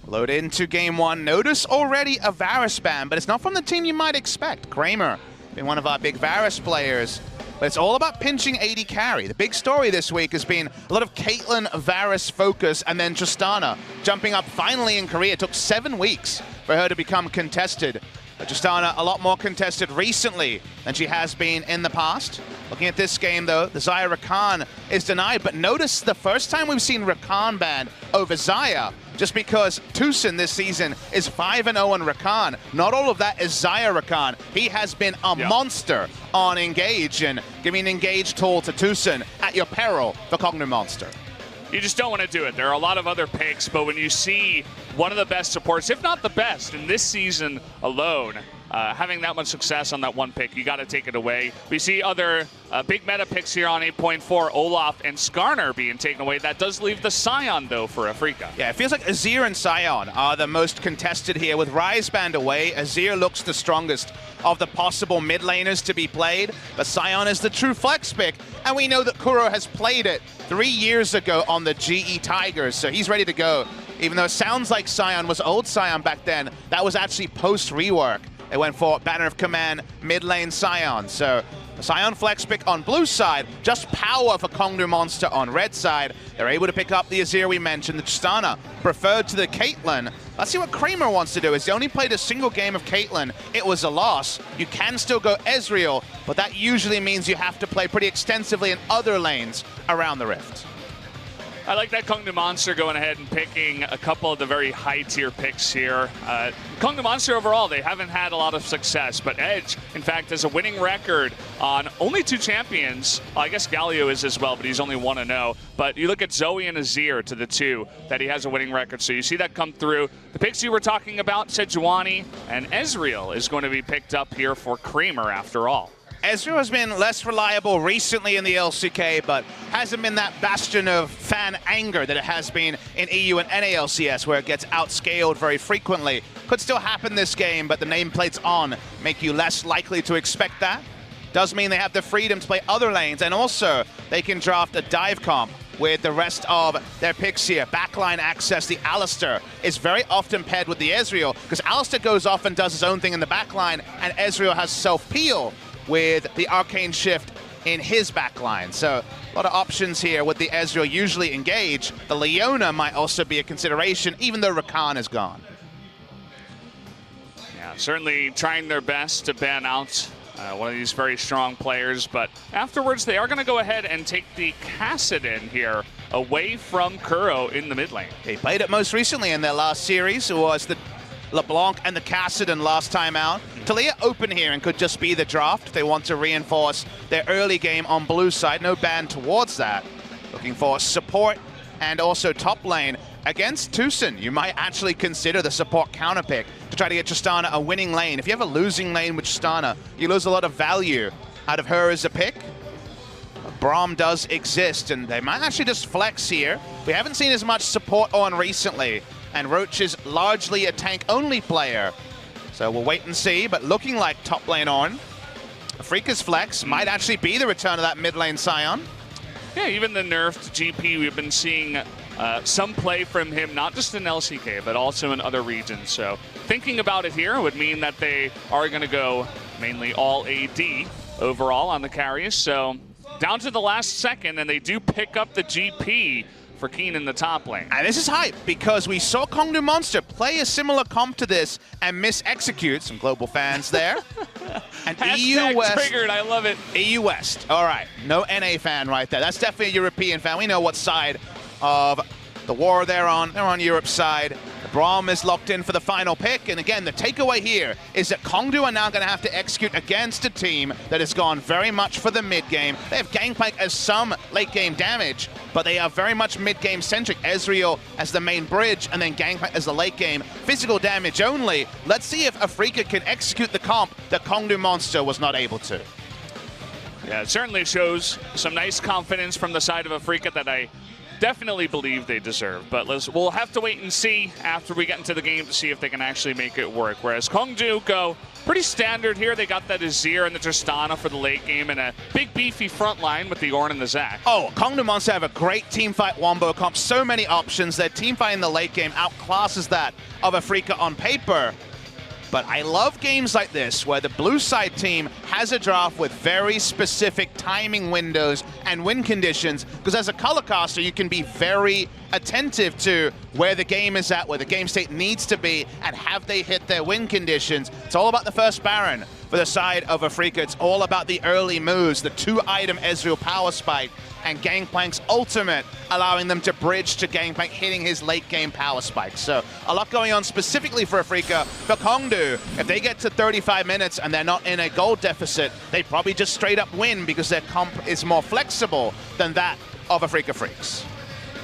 Load into game one. Notice already a Varus ban, but it's not from the team you might expect. Kramer, being one of our big Varus players. But it's all about pinching AD carry. The big story this week has been a lot of Caitlyn Varus focus, and then Tristana jumping up finally in Korea. It took 7 weeks for her to become contested. But Tristana a lot more contested recently than she has been in the past. Looking at this game though, the Xayah Rakan is denied, but notice the first time we've seen Rakan banned over Xayah, just because Tucson this season is 5-0 on Rakan. Not all of that is Xayah Rakan. He has been a monster on Engage, and giving an Engage tool to Tucson at your peril for Kongdoo Monster. You just don't want to do it. There are a lot of other picks, but when you see one of the best supports, if not the best, in this season alone, having that much success on that one pick, you got to take it away. We see other big meta picks here on 8.4, Olaf and Skarner being taken away. That does leave the Sion, though, for Afreeca. Yeah, it feels like Azir and Sion are the most contested here. With Ryze banned away, Azir looks the strongest of the possible mid laners to be played, but Sion is the true flex pick, and we know that Kuro has played it 3 years ago on the GE Tigers, so he's ready to go. Even though it sounds like Sion was old Sion back then, that was actually post-rework. They went for Banner of Command, mid lane Sion. So the Sion flex pick on blue side, just power for Kongdoo Monster on red side. They're able to pick up the Azir we mentioned, the Tristana preferred to the Caitlyn. Let's see what Kramer wants to do. He's only played a single game of Caitlyn. It was a loss. You can still go Ezreal, but that usually means you have to play pretty extensively in other lanes around the Rift. I like that Kongdoo Monster going ahead and picking a couple of the very high-tier picks here. Kongdoo Monster overall, they haven't had a lot of success, but Edge, in fact, has a winning record on only 2 champions. Well, I guess Galio is as well, but he's only 1-0. But you look at Zoe and Azir to the 2 that he has a winning record, so you see that come through. The picks you were talking about, Sejuani and Ezreal is going to be picked up here for Kramer after all. Ezreal has been less reliable recently in the LCK, but hasn't been that bastion of fan anger that it has been in EU and NALCS, where it gets outscaled very frequently. Could still happen this game, but the nameplates on make you less likely to expect that. Does mean they have the freedom to play other lanes, and also they can draft a dive comp with the rest of their picks here. Backline access, the Alistar is very often paired with the Ezreal, because Alistar goes off and does his own thing in the backline, and Ezreal has self-peel with the Arcane Shift in his backline. So a lot of options here with the Ezreal usually engage. The Leona might also be a consideration, even though Rakan is gone. Yeah, certainly trying their best to ban out one of these very strong players, but afterwards they are going to go ahead and take the Kassadin here away from Kuro in the mid lane. They played it most recently in their last series. It was the LeBlanc and the Kassadin last time out. Taliyah open here and could just be the draft. They want to reinforce their early game on blue side. No ban towards that. Looking for support and also top lane. Against Tucson, you might actually consider the support counter pick to try to get Tristana a winning lane. If you have a losing lane with Tristana, you lose a lot of value out of her as a pick. Braum does exist, and they might actually just flex here. We haven't seen as much support on recently, and Roach is largely a tank-only player. So we'll wait and see, but looking like top lane on. Afreeca's flex might actually be the return of that mid lane Sion. Yeah, even the nerfed GP, we've been seeing some play from him, not just in LCK, but also in other regions. So thinking about it here would mean that they are going to go mainly all AD overall on the carries. So down to the last second, and they do pick up the GP for Keen in the top lane. And this is hype, because we saw Kongdoo Monster play a similar comp to this and miss-execute. Some global fans there. And EU West. Triggered, I love it. EU West. All right, no NA fan right there. That's definitely a European fan. We know what side of the war they're on. They're on Europe's side. Braum is locked in for the final pick, and again, the takeaway here is that Kongdoo are now going to have to execute against a team that has gone very much for the mid-game. They have Gangplank as some late-game damage, but they are very much mid-game centric. Ezreal as the main bridge, and then Gangplank as the late-game. Physical damage only. Let's see if Afreeca can execute the comp that Kongdoo Monster was not able to. Yeah, it certainly shows some nice confidence from the side of Afreeca that I definitely believe they deserve. But we'll have to wait and see after we get into the game to see if they can actually make it work. Whereas Kongdoo go pretty standard here. They got that Azir and the Tristana for the late game and a big beefy front line with the Ornn and the Zac. Oh, Kongdoo Monster have a great teamfight wombo comp. So many options. Their teamfight in the late game outclasses that of Afreeca on paper. But I love games like this where the blue side team has a draft with very specific timing windows and win conditions, because as a color caster, you can be very attentive to where the game is at, where the game state needs to be, and have they hit their win conditions. It's all about the first Baron for the side of Afreeca. It's all about the early moves, the 2-item Ezreal power spike, and Gangplank's ultimate, allowing them to bridge to Gangplank hitting his late game power spike. So a lot going on specifically for Afreeca. For Kongdoo, if they get to 35 minutes and they're not in a gold deficit, they probably just straight up win because their comp is more flexible than that of Afreeca Freecs.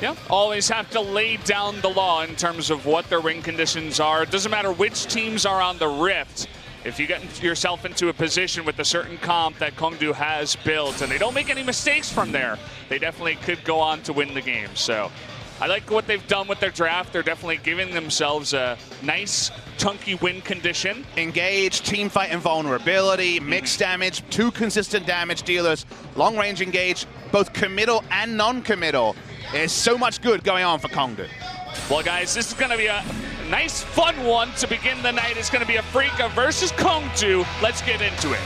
Yeah, always have to lay down the law in terms of what their win conditions are. It doesn't matter which teams are on the Rift. If you get yourself into a position with a certain comp that Kongdoo has built and they don't make any mistakes from there, they definitely could go on to win the game. So I like what they've done with their draft. They're definitely giving themselves a nice, chunky win condition. Engage, teamfight invulnerability, mixed damage, 2 consistent damage dealers, long-range engage, both committal and non-committal. There's so much good going on for Kongdoo. Well, guys, this is going to be a nice, fun one to begin the night. It's going to be Afreeca versus Kongdoo. Let's get into it.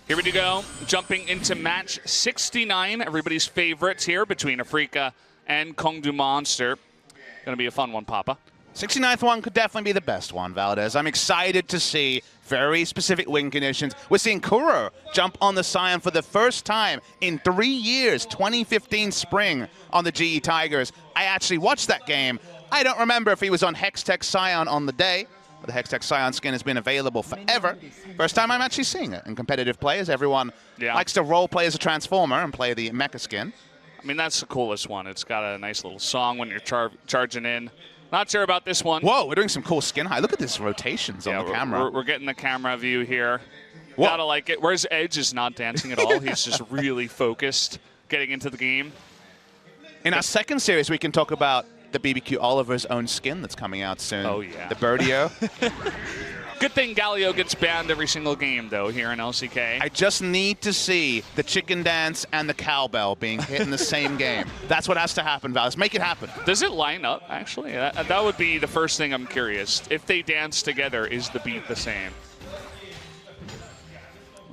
Here we go, jumping into match 69. Everybody's favorites here between Afreeca and Kongdoo Monster. Gonna be a fun one, Papa. 69th one could definitely be the best one, Valdez. I'm excited to see very specific win conditions. We're seeing Kuro jump on the Scion for the first time in 3 years, 2015 spring on the GE Tigers. I actually watched that game. I don't remember if he was on Hextech Scion on the day. But the Hextech Scion skin has been available forever. First time I'm actually seeing it in competitive play, as everyone likes to role play as a Transformer and play the mecha skin. I mean, that's the coolest one. It's got a nice little song when you're charging in. Not sure about this one. Whoa, we're doing some cool skin high. Look at this rotations on the camera. We're getting the camera view here. Whoa. Gotta like it. Whereas Edge is not dancing at all. He's just really focused getting into the game. In our second series, we can talk about the BBQ Oliver's own skin that's coming out soon. Oh, yeah. The Birdio. Good thing Galio gets banned every single game, though, here in LCK. I just need to see the chicken dance and the cowbell being hit in the same game. That's what has to happen, Val. Let's make it happen. Does it line up, actually? That would be the first thing I'm curious. If they dance together, is the beat the same?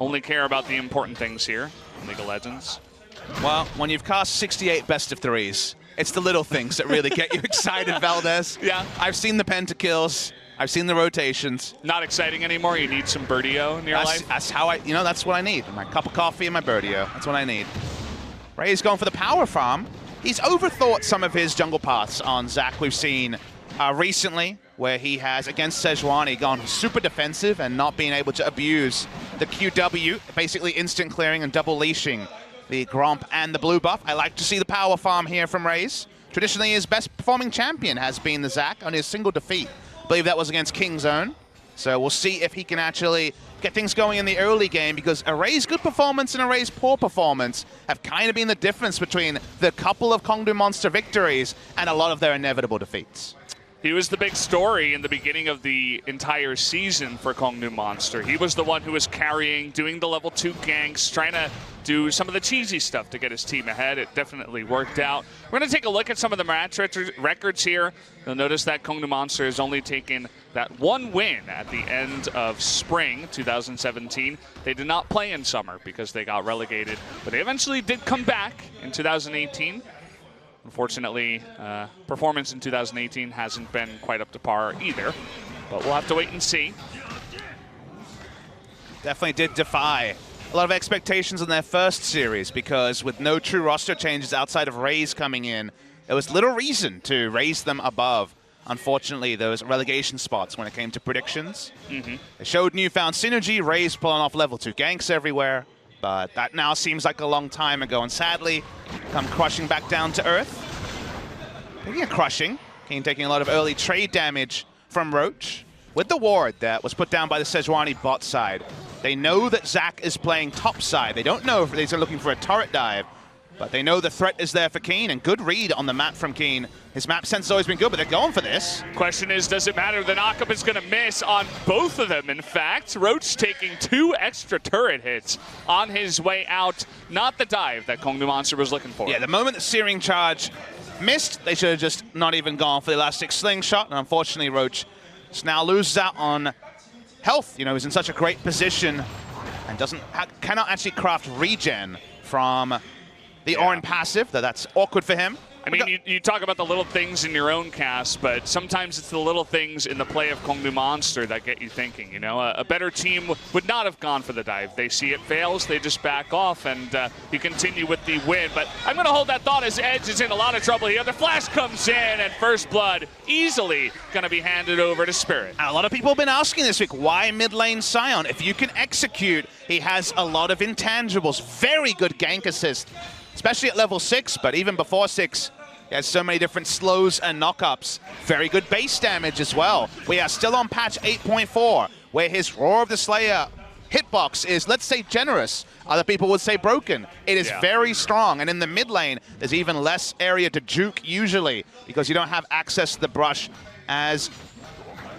Only care about the important things here, League of Legends. Well, when you've cast 68 best of threes, it's the little things that really get you excited, Valdez. Yeah. I've seen the pentakills. I've seen the rotations. Not exciting anymore? You need some Birdio in your life? That's how that's what I need. My cup of coffee and my Birdio. That's what I need. Ray's going for the power farm. He's overthought some of his jungle paths on Zac. We've seen recently where he has, against Sejuani, gone super defensive and not being able to abuse the QW, basically instant clearing and double leashing the Gromp and the blue buff. I like to see the power farm here from Raze. Traditionally, his best performing champion has been the Zac on his single defeat. I believe that was against King's Own. So we'll see if he can actually get things going in the early game, because a Raze good performance and a Raze poor performance have kind of been the difference between the couple of Kongdoo Monster victories and a lot of their inevitable defeats. He was the big story in the beginning of the entire season for Kongdoo Monster. He was the one who was carrying, doing the level 2 ganks, trying to do some of the cheesy stuff to get his team ahead. It definitely worked out. We're going to take a look at some of the match records here. You'll notice that Kongdoo Monster has only taken that one win at the end of spring 2017. They did not play in summer because they got relegated, but they eventually did come back in 2018. Unfortunately, performance in 2018 hasn't been quite up to par either, but we'll have to wait and see. Definitely did defy a lot of expectations in their first series, because with no true roster changes outside of Raze coming in, there was little reason to raise them above, unfortunately, those relegation spots when it came to predictions. They showed newfound synergy, Raze pulling off level 2 ganks everywhere, But that now seems like a long time ago, and sadly, come crushing back down to earth. Taking a crushing. Kane taking a lot of early trade damage from Roach. With the ward that was put down by the Sejuani bot side, they know that Zac is playing top side. They don't know if they're looking for a turret dive, but they know the threat is there for Keen, and good read on the map from Keen. His map sense has always been good, but they're going for this. Question is, does it matter? The knockup is going to miss on both of them. In fact, Roach taking 2 extra turret hits on his way out. Not the dive that Kongdoo Monster was looking for. Yeah, the moment the Searing Charge missed, they should have just not even gone for the elastic slingshot, and unfortunately Roach now loses out on health. You know, he's in such a great position and cannot actually craft regen from the Orin passive. That's awkward for him. I mean, you talk about the little things in your own cast, but sometimes it's the little things in the play of Kongdoo Monster that get you thinking, you know? A better team would not have gone for the dive. They see it fails, they just back off, and you continue with the win. But I'm going to hold that thought as Edge is in a lot of trouble here. The flash comes in, and First Blood easily going to be handed over to Spirit. A lot of people have been asking this week, why mid lane Sion? If you can execute, he has a lot of intangibles. Very good gank assist, especially at level 6, but even before 6, he has so many different slows and knockups. Very good base damage as well. We are still on patch 8.4, where his Roar of the Slayer hitbox is, let's say, generous. Other people would say broken. It is very strong, and in the mid lane, there's even less area to juke usually, because you don't have access to the brush as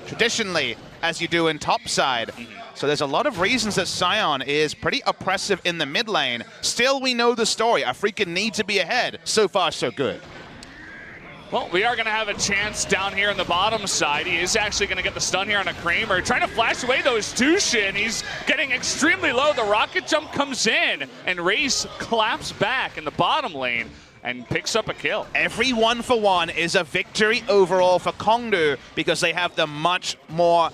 traditionally as you do in top side. So there's a lot of reasons that Sion is pretty oppressive in the mid lane. Still, we know the story. Afreeca need to be ahead. So far, so good. Well, we are going to have a chance down here on the bottom side. He is actually going to get the stun here on a Kramer. Trying to flash away those Tushin. He's getting extremely low. The rocket jump comes in, and Race claps back in the bottom lane and picks up a kill. Every 1-for-1 is a victory overall for Kongdoo, because they have the much more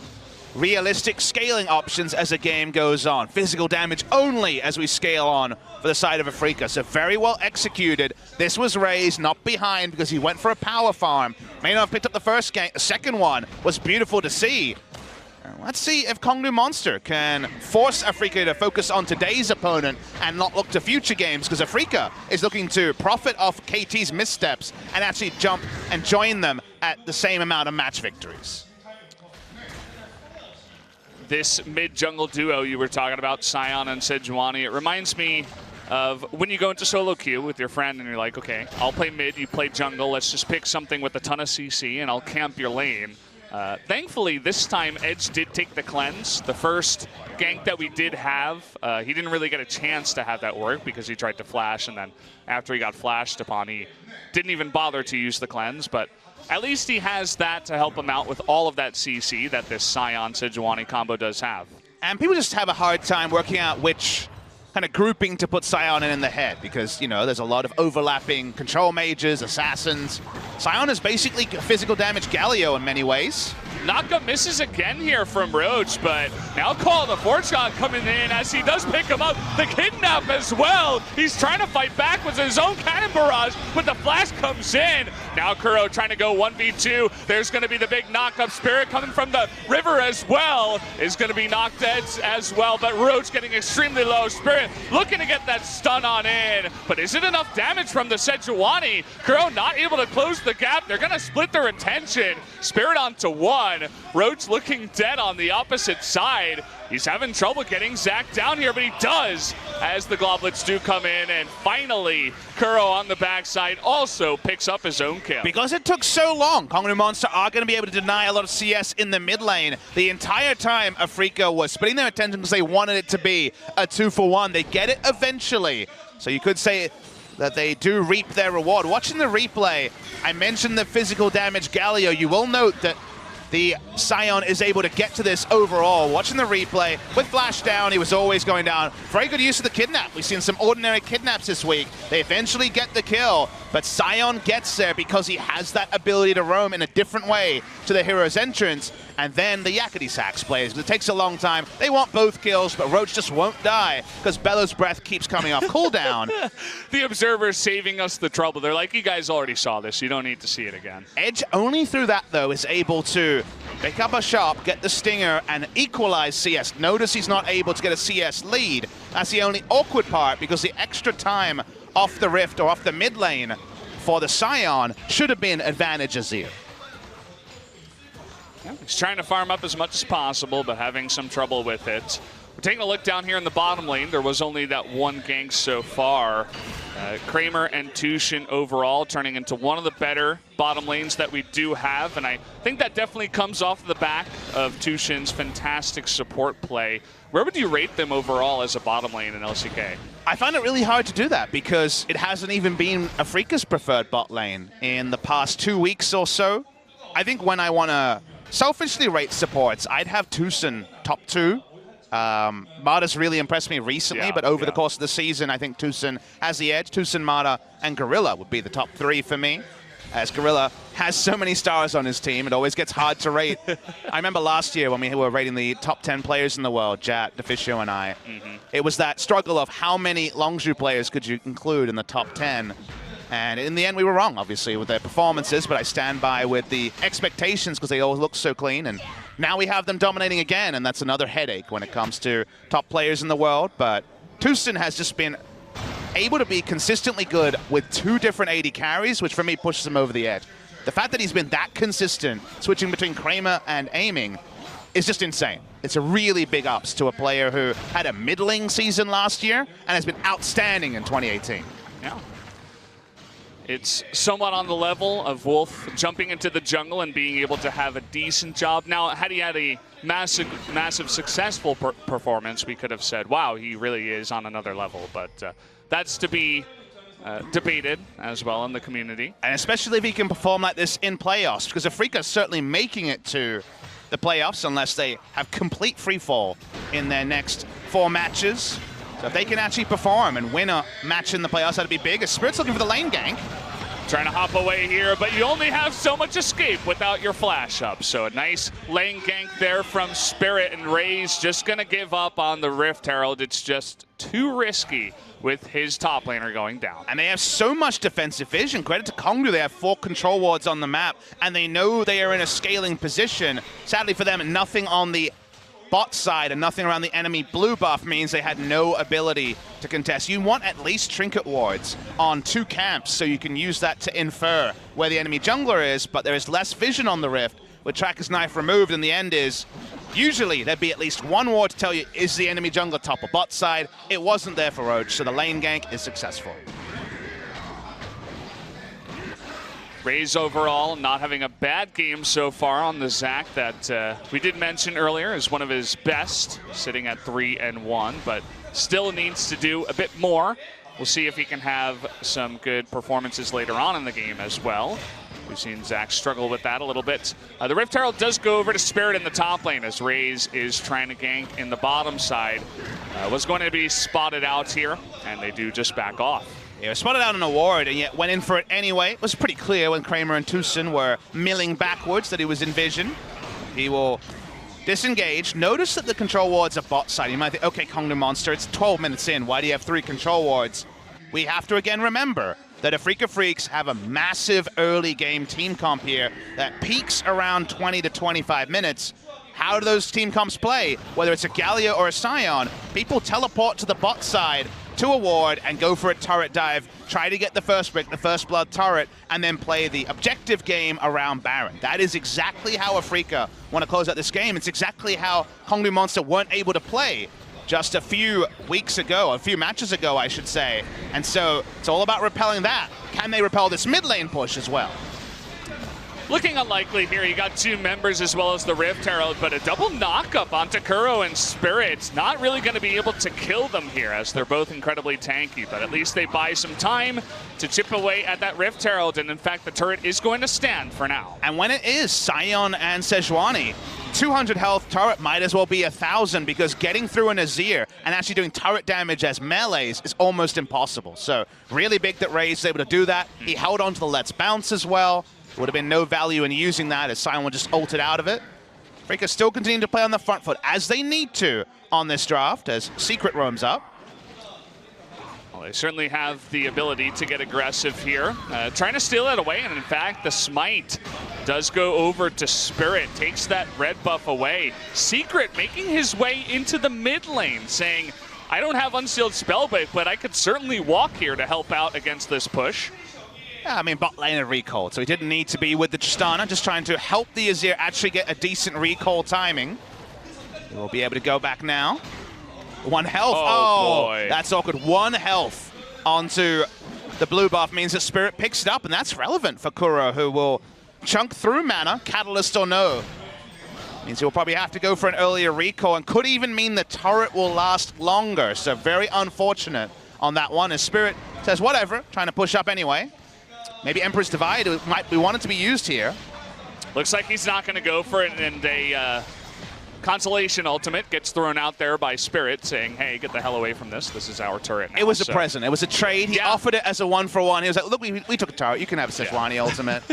realistic scaling options as the game goes on. Physical damage only as we scale on for the side of Afreeca. So very well executed. This was Raze, not behind, because he went for a power farm. May not have picked up the first gank. The second one was beautiful to see. Let's see if Kongdoo Monster can force Afreeca to focus on today's opponent and not look to future games, because Afreeca is looking to profit off KT's missteps and actually jump and join them at the same amount of match victories. This mid-jungle duo you were talking about, Sion and Sejuani, it reminds me of when you go into solo queue with your friend and you're like, okay, I'll play mid, you play jungle, let's just pick something with a ton of CC and I'll camp your lane. Thankfully, this time Edge did take the cleanse. The first gank that we did have, he didn't really get a chance to have that work because he tried to flash, and then after he got flashed upon, he didn't even bother to use the cleanse, but at least he has that to help him out with all of that CC that this Sion-Sejuani combo does have. And people just have a hard time working out which kind of grouping to put Sion in the head, because, you know, there's a lot of overlapping control mages, assassins. Sion is basically physical damage Galio in many ways. Knockup misses again here from Roach, but now Call the Fortune coming in as he does pick him up. The kidnap as well. He's trying to fight back with his own cannon barrage, but the flash comes in. Now Kuro trying to go 1v2. There's going to be the big knockup. Spirit coming from the river as well is going to be knocked dead as well, but Roach getting extremely low. Spirit looking to get that stun on in, but is it enough damage from the Sejuani? Kuro not able to close the gap. They're going to split their attention. Spirit onto one. Roach looking dead on the opposite side. He's having trouble getting Zac down here, but he does as the Globlets do come in, and finally Kuro on the backside also picks up his own kill. Because it took so long, Kongdoo Monster are going to be able to deny a lot of CS in the mid lane. The entire time Afreeca was splitting their attention because they wanted it to be a 2-for-1. They get it eventually. So you could say that they do reap their reward. Watching the replay, I mentioned the physical damage Galio. You will note that the Sion is able to get to this overall. Watching the replay, with flash down, he was always going down. Very good use of the kidnap. We've seen some ordinary kidnaps this week. They eventually get the kill, but Sion gets there because he has that ability to roam in a different way to the hero's entrance. and then the Yakety Sax plays. It takes a long time. They want both kills, but Roach just won't die because Bellow's breath keeps coming off cooldown. The observer's saving us the trouble. They're like, you guys already saw this. You don't need to see it again. Edge only through that, though, is able to pick up a shot, get the stinger, and equalize CS. Notice he's not able to get a CS lead. That's the only awkward part, because the extra time off the Rift or off the mid lane for the Scion should have been advantage Azir. Yeah, he's trying to farm up as much as possible, but having some trouble with it. We're taking a look down here in the bottom lane. There was only that one gank so far. Kramer and Tushin overall turning into one of the better bottom lanes that we do have, and I think that definitely comes off the back of Tushin's fantastic support play. Where would you rate them overall as a bottom lane in LCK? I find it really hard to do that because it hasn't even been Afreeca's preferred bot lane in the past 2 weeks or so. I think when I want to selfishly rate supports, I'd have Tushin top 2. Mata's really impressed me recently, but over the course of the season, I think Tushin has the edge. Tushin, Mata, and Gorilla would be the top 3 for me, as Gorilla has so many stars on his team, it always gets hard to rate. I remember last year when we were rating the top 10 players in the world, Jat, Deficio, and I, it was that struggle of how many Longzhu players could you include in the top 10. And in the end, we were wrong, obviously, with their performances, but I stand by with the expectations because they always look so clean. And now we have them dominating again, and that's another headache when it comes to top players in the world. But Tushin has just been able to be consistently good with 2 different AD carries, which for me pushes him over the edge. The fact that he's been that consistent, switching between Kramer and aiming, is just insane. It's a really big ups to a player who had a middling season last year and has been outstanding in 2018. Yeah. It's somewhat on the level of Wolf jumping into the jungle and being able to have a decent job. Now, had he had a massive successful performance, we could have said, wow, he really is on another level. But that's to be debated as well in the community. And especially if he can perform like this in playoffs, because Afreeca's certainly making it to the playoffs unless they have complete free fall in their next 4 matches. So if they can actually perform and win a match in the playoffs, that'd be big. Spirit's looking for the lane gank. Trying to hop away here, but you only have so much escape without your flash up. So a nice lane gank there from Spirit, and Ray's just going to give up on the Rift Herald. It's just too risky with his top laner going down. And they have so much defensive vision. Credit to Kongdoo, they have 4 control wards on the map, and they know they are in a scaling position. Sadly for them, nothing on the bot side and nothing around the enemy blue buff means they had no ability to contest. You want at least trinket wards on 2 camps so you can use that to infer where the enemy jungler is, but there is less vision on the Rift with Tracker's Knife removed, and the end is usually there'd be at least 1 ward to tell you is the enemy jungler top or bot side. It wasn't there for Roach, so the lane gank is successful. Raze overall not having a bad game so far on the Zac that we did mention earlier is one of his best, sitting at 3-1, but still needs to do a bit more. We'll see if he can have some good performances later on in the game as well. We've seen Zac struggle with that a little bit. The Rift Herald does go over to Spirit in the top lane as Raze is trying to gank in the bottom side. Was going to be spotted out here, and they do just back off. He was spotted out on a ward and yet went in for it anyway. It was pretty clear when Kramer and Tushin were milling backwards that he was in vision. He will disengage. Notice that the control wards are bot side. You might think, okay, Kongdoo Monster, it's 12 minutes in. Why do you have 3 control wards? We have to again remember that Afreeca Freecs have a massive early game team comp here that peaks around 20 to 25 minutes. How do those team comps play? Whether it's a Gallia or a Scion, people teleport to the bot side to a ward and go for a turret dive, try to get the first brick, the first blood turret, and then play the objective game around Baron. That is exactly how Afreeca want to close out this game. It's exactly how Kongdoo Monster weren't able to play just a few weeks ago, a few matches ago, I should say. And so it's all about repelling that. Can they repel this mid lane push as well? Looking unlikely here. You got 2 members as well as the Rift Herald, but a double knock-up onto Kuro and Spirit. Not really going to be able to kill them here as they're both incredibly tanky, but at least they buy some time to chip away at that Rift Herald, and in fact the turret is going to stand for now. And when it is Scion and Sejuani, 200 health turret might as well be 1,000 because getting through an Azir and actually doing turret damage as melees is almost impossible. So really big that Raze was able to do that. He held on to the Let's Bounce as well. Would have been no value in using that as Scion just ulted out of it. Afreeca still continuing to play on the front foot, as they need to on this draft, as Secret roams up. Well, they certainly have the ability to get aggressive here. Trying to steal that away, and in fact, the smite does go over to Spirit, takes that red buff away. Secret making his way into the mid lane, saying, I don't have unsealed spellbook, but I could certainly walk here to help out against this push. Yeah, I mean, bot lane had recalled, so he didn't need to be with the Tristana, just trying to help the Azir actually get a decent recall timing. He will be able to go back now. 1 health. Oh boy. That's awkward. 1 health onto the blue buff means that Spirit picks it up, and that's relevant for Kuro, who will chunk through mana, catalyst or no. Means he'll probably have to go for an earlier recall, and could even mean the turret will last longer. So very unfortunate on that one, as Spirit says, whatever, trying to push up anyway. Maybe Emperor's Divide might be wanted to be used here. Looks like he's not going to go for it, and a Consolation ultimate gets thrown out there by Spirit, saying, hey, get the hell away from this. This is our turret now. It was a present. It was a trade. He offered it as a 1-for-1. He was like, look, we took a turret. You can have a Sejuani ultimate.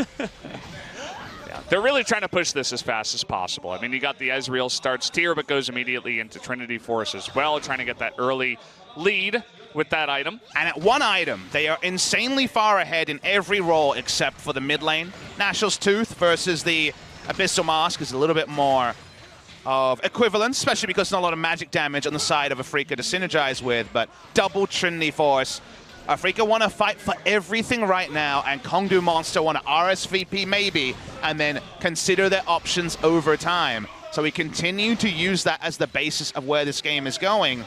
They're really trying to push this as fast as possible. I mean, you got the Ezreal starts tier, but goes immediately into Trinity Force as well, trying to get that early lead with that item. And at 1 item, they are insanely far ahead in every role except for the mid lane. Nashal's Tooth versus the Abyssal Mask is a little bit more of equivalence, especially because there's not a lot of magic damage on the side of Afreeca to synergize with, but double Trinity Force. Afreeca want to fight for everything right now, and Kongdoo Monster want to RSVP maybe, and then consider their options over time. So we continue to use that as the basis of where this game is going.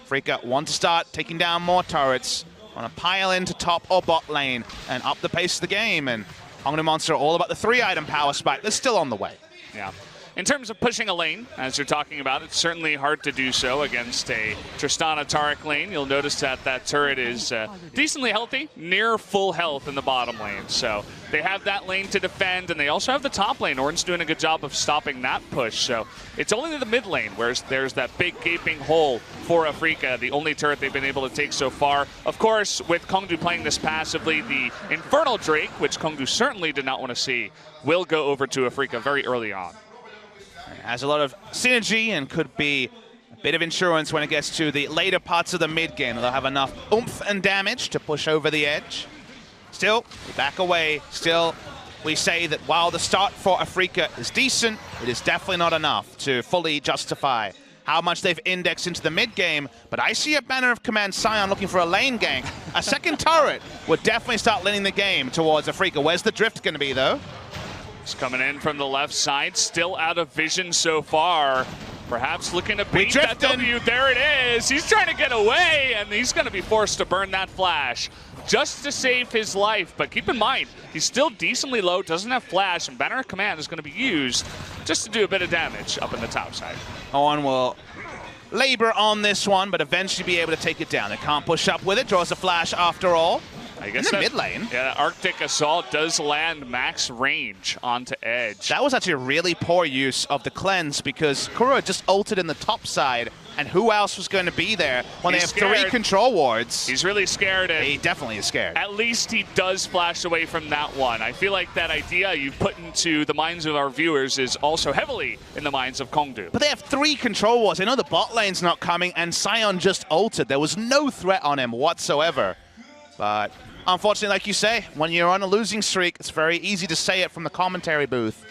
Afreeca want to start taking down more turrets, want to pile into top or bot lane, and up the pace of the game. And Kongdoo Monster are all about the 3-item power spike. They're still on the way. Yeah. In terms of pushing a lane, as you're talking about, it's certainly hard to do so against a Tristana Taric lane. You'll notice that that turret is decently healthy, near full health in the bottom lane. So they have that lane to defend, and they also have the top lane. Ornn's doing a good job of stopping that push. So it's only the mid lane where there's that big gaping hole for Afreeca, the only turret they've been able to take so far. Of course, with Kongdoo playing this passively, the Infernal Drake, which Kongdoo certainly did not want to see, will go over to Afreeca very early on. Has a lot of synergy and could be a bit of insurance when it gets to the later parts of the mid game. They'll have enough oomph and damage to push over the edge. Still, we back away. Still, we say that while the start for Afreeca is decent, it is definitely not enough to fully justify how much they've indexed into the mid game. But I see a Banner of Command Sion looking for a lane gank. A second turret would definitely start leaning the game towards Afreeca. Where's the drift going to be, though? It's coming in from the left side, still out of vision so far. Perhaps looking to beat that W. There it is. He's trying to get away, and he's going to be forced to burn that flash just to save his life. But keep in mind, he's still decently low, doesn't have flash, and Banner of Command is going to be used just to do a bit of damage up in the top side. Ornn will labor on this one, but eventually be able to take it down. They can't push up with it, draws a flash after all. I guess in the mid lane. Yeah, Arctic Assault does land max range onto edge. That was actually a really poor use of the cleanse because Kuro just ulted in the top side, and who else was going to be there when they have 3 control wards? He's really scared. He definitely is scared. At least he does flash away from that one. I feel like that idea you put into the minds of our viewers is also heavily in the minds of Kongdoo. But they have 3 control wards. I know the bot lane's not coming, and Sion just ulted. There was no threat on him whatsoever. But unfortunately, like you say, when you're on a losing streak, it's very easy to say it from the commentary booth.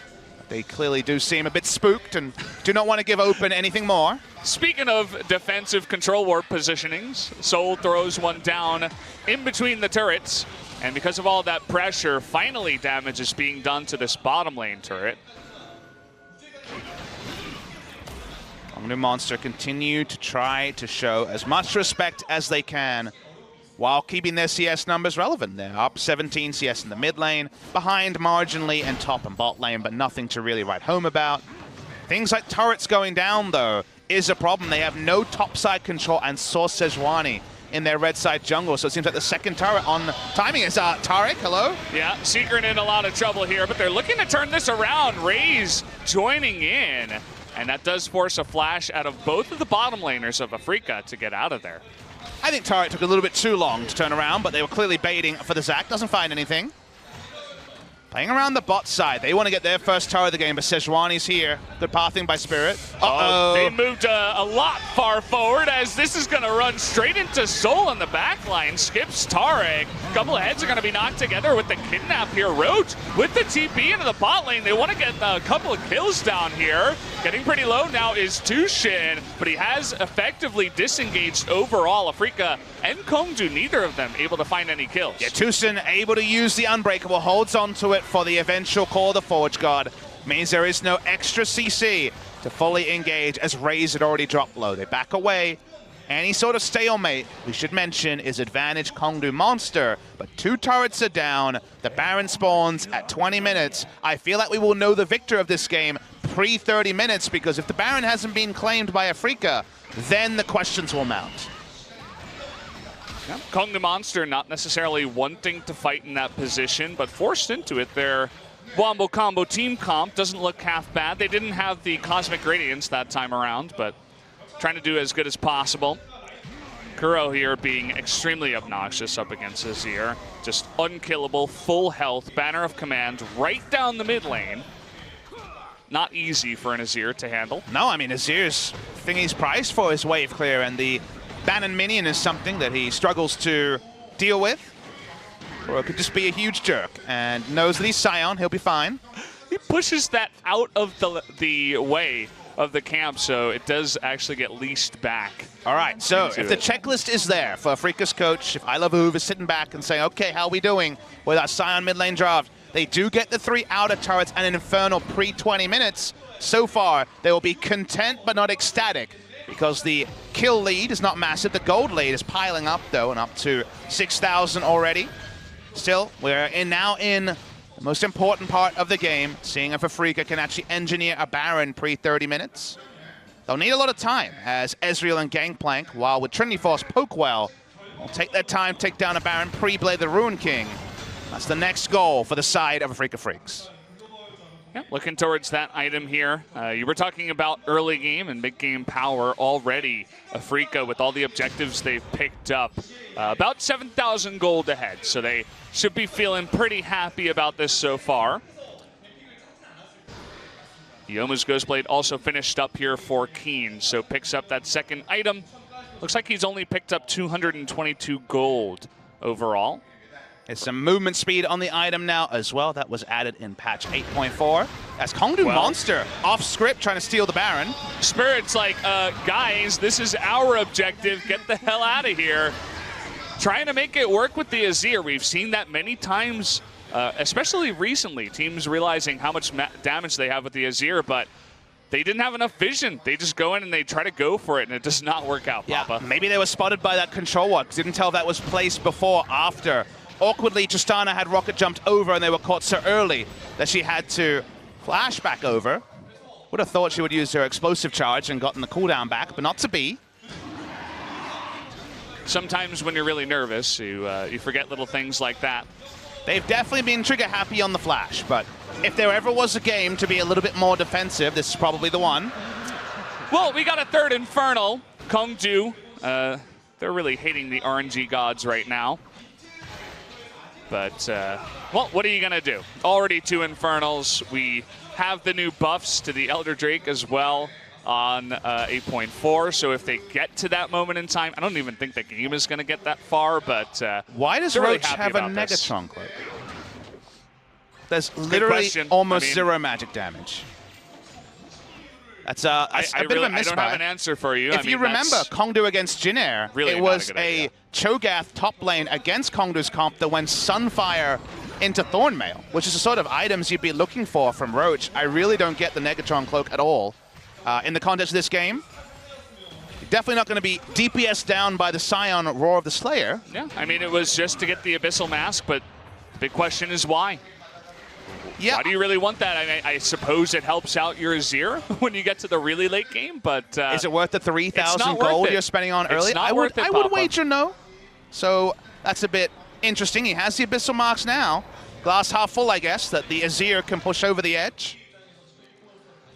They clearly do seem a bit spooked and do not want to give open anything more. Speaking of defensive control ward positionings, Soul throws one down in between the turrets. And because of all that pressure, finally damage is being done to this bottom lane turret. Kongdoo Monster continue to try to show as much respect as they can while keeping their CS numbers relevant. They're up 17 CS in the mid lane, behind marginally in top and bot lane, but nothing to really write home about. Things like turrets going down, though, is a problem. They have no topside control and Source Sejuani in their red side jungle, so it seems like the second turret on timing is Taric, hello? Yeah, Secret in a lot of trouble here, but they're looking to turn this around. Raze joining in, and that does force a flash out of both of the bottom laners of Afreeca to get out of there. I think Taric took a little bit too long to turn around, but they were clearly baiting for the Zac. Doesn't find anything. Playing around the bot side. They want to get their first tower of the game, but Sejuani's here. Good pathing by Spirit. They moved a lot far forward as this is going to run straight into Soul on the back line. Skips Tarek. A couple of heads are going to be knocked together with the kidnap here. Roach with the TP into the bot lane. They want to get a couple of kills down here. Getting pretty low now is Tushin, but he has effectively disengaged overall. Afreeca and Kongdoo, neither of them able to find any kills. Yeah, Tushin able to use the Unbreakable, holds on to it for the eventual call of the Forge God. Means there is no extra CC to fully engage as Raze had already dropped low. They back away. Any sort of stalemate, we should mention, is advantage Kongdoo Monster, but 2 turrets are down. The Baron spawns at 20 minutes. I feel like we will know the victor of this game pre-30 minutes, because if the Baron hasn't been claimed by Afreeca, then the questions will mount. Yeah. Kongdoo Monster not necessarily wanting to fight in that position, but forced into it. Their Wombo Combo team comp doesn't look half bad. They didn't have the Cosmic Gradients that time around, but trying to do as good as possible. Kuro here being extremely obnoxious up against Azir. Just unkillable, full health, Banner of Command right down the mid lane. Not easy for an Azir to handle. No, I mean, Azir's thing he's priced for is wave clear, and the Bannon minion is something that he struggles to deal with. Or it could just be a huge jerk, and knows that he's Sion, he'll be fine. He pushes that out of the way of the camp, so it does actually get leased back. All right, so if the checklist is there for Afreeca's coach, if I Love Uv is sitting back and saying, okay, how are we doing with our Sion mid lane draft? They do get the 3 outer turrets and an Infernal pre-20 minutes. So far, they will be content but not ecstatic, because the kill lead is not massive. The gold lead is piling up, though, and up to 6,000 already. Still, we're now in the most important part of the game, seeing if Afreeca can actually engineer a Baron pre-30 minutes. They'll need a lot of time, as Ezreal and Gangplank, while with Trinity Force poke well, will take their time, take down a Baron, pre-play the Ruin King. That's the next goal for the side of Afreeca Freecs. Yeah, looking towards that item here. You were talking about early game and mid game power already. Afreeca, with all the objectives they've picked up, about 7,000 gold ahead. So they should be feeling pretty happy about this so far. Yomu's Ghostblade also finished up here for Keen, so picks up that second item. Looks like he's only picked up 222 gold overall. There's some movement speed on the item now as well. That was added in patch 8.4. As Kongdoo Monster off script trying to steal the Baron. Spirit's like, guys, this is our objective. Get the hell out of here. Trying to make it work with the Azir. We've seen that many times, especially recently. Teams realizing how much damage they have with the Azir, but they didn't have enough vision. They just go in and they try to go for it, and it does not work out, Papa. Yeah, maybe they were spotted by that control ward. Didn't tell if that was placed before, after. Awkwardly, Tristana had rocket jumped over, and they were caught so early that she had to flash back over. Would have thought she would use her explosive charge and gotten the cooldown back, but not to be. Sometimes when you're really nervous, you forget little things like that. They've definitely been trigger happy on the flash, but if there ever was a game to be a little bit more defensive, this is probably the one. Well, we got a third Infernal. Kongdoo, they're really hating the RNG gods right now. But, well, what are you going to do? Already 2 Infernals. We have the new buffs to the Elder Drake as well on 8.4. So if they get to that moment in time, I don't even think the game is going to get that far, but why does really Roach have a Negatron cloak? There's literally almost 0 magic damage. That's a bit of a mismatch. I don't have an answer for you. If you remember Kongdoo against Jinair, really it was a Cho'Gath top lane against Kongdoo's comp that went Sunfire into Thornmail, which is the sort of items you'd be looking for from Roach. I really don't get the Negatron cloak at all. In the context of this game, you're definitely not going to be DPS down by the Scion Roar of the Slayer. Yeah, I mean, it was just to get the Abyssal Mask, but the big question is why? Yeah. Why do you really want that? I suppose it helps out your Azir when you get to the really late game, but is it worth the 3,000 gold you're spending on early? I would wager no. So that's a bit interesting. He has the Abyssal Marks now. Glass half full, I guess, that the Azir can push over the edge.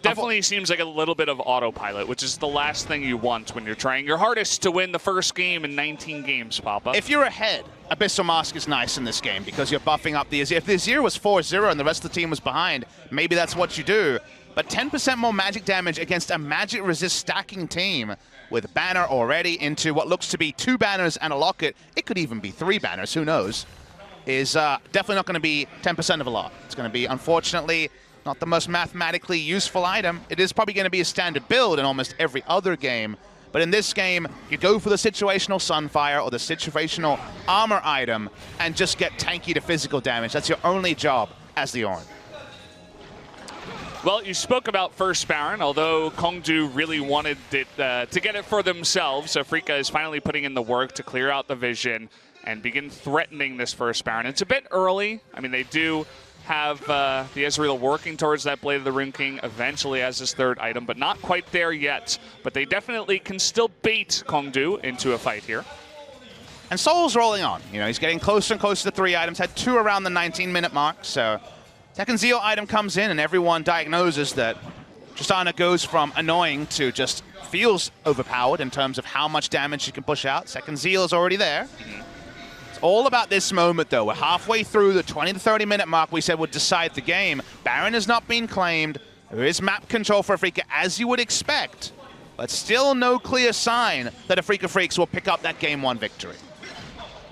Definitely seems like a little bit of autopilot, which is the last thing you want when you're trying your hardest to win the first game in 19 games, Papa. If you're ahead, Abyssal Mask is nice in this game because you're buffing up the Azir. If the Azir was 4-0 and the rest of the team was behind, maybe that's what you do. But 10% more magic damage against a magic resist stacking team with Banner already into what looks to be 2 banners and a locket. It could even be 3 banners, who knows? Is definitely not going to be 10% of a lot. It's going to be, unfortunately, not the most mathematically useful item. It is probably going to be a standard build in almost every other game. But in this game, you go for the situational Sunfire or the situational armor item and just get tanky to physical damage. That's your only job as the Ornn. Well, you spoke about first Baron, although Kongdoo really wanted it to get it for themselves. Afreeca is finally putting in the work to clear out the vision and begin threatening this first Baron. It's a bit early. I mean, they do have the Ezreal working towards that Blade of the Rune King eventually as his 3rd item, but not quite there yet. But they definitely can still bait Kongdoo into a fight here. And Soul's rolling on. You know, he's getting closer and closer to 3 items. Had 2 around the 19-minute mark, so second Zeal item comes in and everyone diagnoses that Tristana goes from annoying to just feels overpowered in terms of how much damage she can push out. Second Zeal is already there. All about this moment, though. We're halfway through the 20 to 30 minute mark we said would decide the game. Baron has not been claimed. There is map control for Afreeca, as you would expect, but still no clear sign that Afreeca Freecs will pick up that Game 1 victory.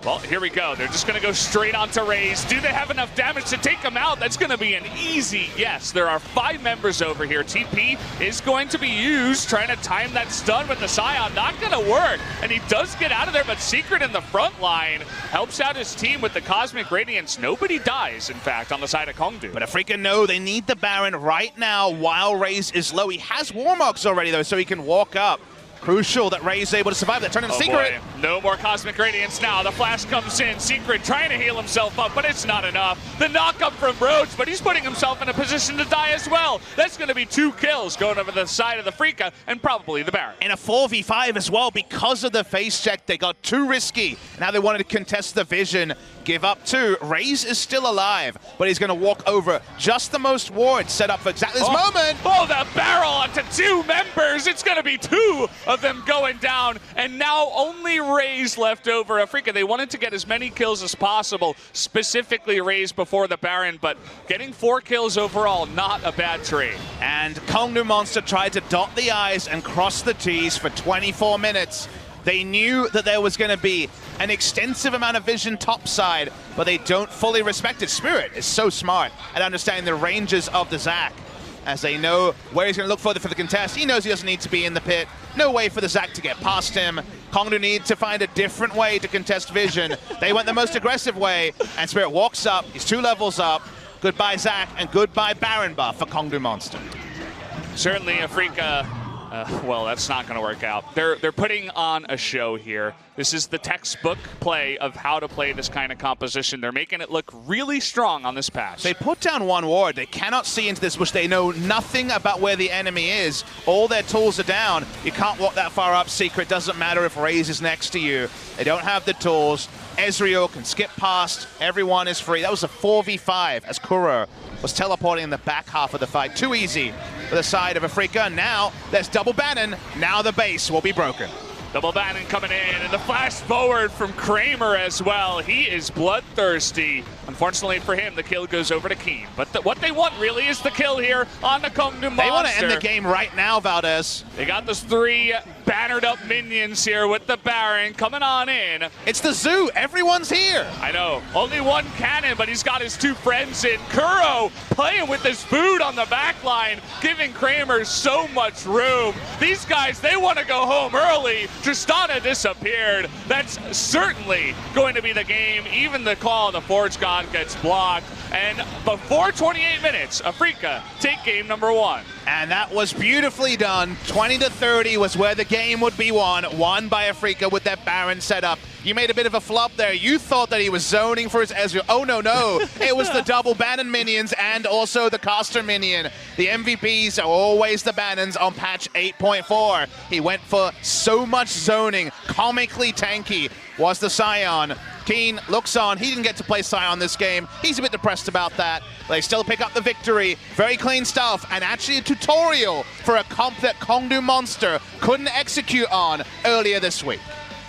Well, here we go. They're just going to go straight onto Raze. Do they have enough damage to take him out? That's going to be an easy yes. There are 5 members over here. TP is going to be used, trying to time that stun with the Scion. Not going to work. And he does get out of there, but Secret in the front line helps out his team with the Cosmic Radiance. Nobody dies, in fact, on the side of Kongdoo. But Afreeca know they need the Baron right now while Raze is low. He has Warmogs already, though, so he can walk up. Crucial that Ray's able to survive that turn into Secret. Boy. No more Cosmic Radiance now. The flash comes in. Secret trying to heal himself up, but it's not enough. The knock-up from Roach, but he's putting himself in a position to die as well. That's going to be 2 kills going over the side of the Freeca and probably the Baron. In a 4v5 as well, because of the face check, they got too risky. Now they wanted to contest the vision. Give up 2. Raze is still alive, but he's going to walk over just the most wards set up for exactly this moment. Oh, the barrel onto 2 members. It's going to be 2 of them going down, and now only Raze left over. Afreeca, they wanted to get as many kills as possible, specifically Raze before the Baron, but getting 4 kills overall, not a bad trade. And Kongdoo Monster tried to dot the I's and cross the T's for 24 minutes. They knew that there was going to be an extensive amount of vision topside, but they don't fully respect it. Spirit is so smart at understanding the ranges of the Zac, as they know where he's going to look for the contest. He knows he doesn't need to be in the pit. No way for the Zac to get past him. Kongdoo need to find a different way to contest vision. They went the most aggressive way, and Spirit walks up. He's 2 levels up. Goodbye Zac, and goodbye Baron buff for Kongdoo Monster. Certainly Afreeca, well, that's not going to work out. They're putting on a show here. This is the textbook play of how to play this kind of composition. They're making it look really strong on this patch. They put down 1 ward. They cannot see into this, which they know nothing about where the enemy is. All their tools are down. You can't walk that far up. Secret doesn't matter if Raze is next to you. They don't have the tools. Ezreal can skip past. Everyone is free. That was a 4v5 as Kuro was teleporting in the back half of the fight. Too easy for the side of Afreeca. Now there's double Bannon. Now the base will be broken. Double Bannon coming in, and the flash forward from Kramer as well. He is bloodthirsty. Unfortunately for him, the kill goes over to Keen. But what they want really is the kill here on the Kongdoo Monster. They want to end the game right now, Valdez. They got those 3 bannered up minions here with the Baron coming on in. It's the zoo. Everyone's here. I know. Only 1 cannon, but he's got his 2 friends in. Kuro playing with his food on the back line, giving Kramer so much room. These guys, they want to go home early. Tristana disappeared. That's certainly going to be the game. Even the call on the Forge God gets blocked. And before 28 minutes, Afreeca take game number 1. And that was beautifully done. 20 to 30 was where the game would be won by Afreeca with that Baron setup. You made a bit of a flop there. You thought that he was zoning for his Ezreal. Oh, no. It was the double Bannon minions and also the caster minion. The MVPs are always the Bannons on patch 8.4. He went for so much zoning. Comically tanky was the Scion. Keen looks on. He didn't get to play Sion this game. He's a bit depressed about that. They still pick up the victory. Very clean stuff, and actually a tutorial for a comp that Kongdoo Monster couldn't execute on earlier this week.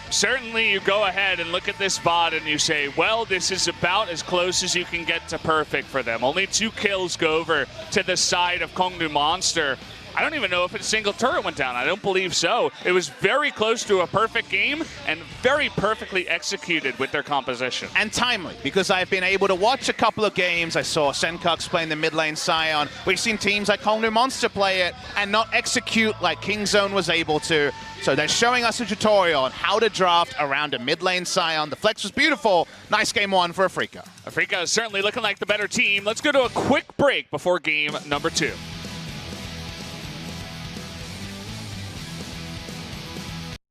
Certainly you go ahead and look at this VOD and you say, well, this is about as close as you can get to perfect for them. Only 2 kills go over to the side of Kongdoo Monster. I don't even know if a single turret went down. I don't believe so. It was very close to a perfect game and very perfectly executed with their composition. And timely, because I've been able to watch a couple of games. I saw Senkux playing the mid lane Sion. We've seen teams like Kongdoo Monster play it and not execute like Kingzone was able to. So they're showing us a tutorial on how to draft around a mid lane Sion. The flex was beautiful. Nice game 1 for Afreeca. Afreeca is certainly looking like the better team. Let's go to a quick break before game number 2.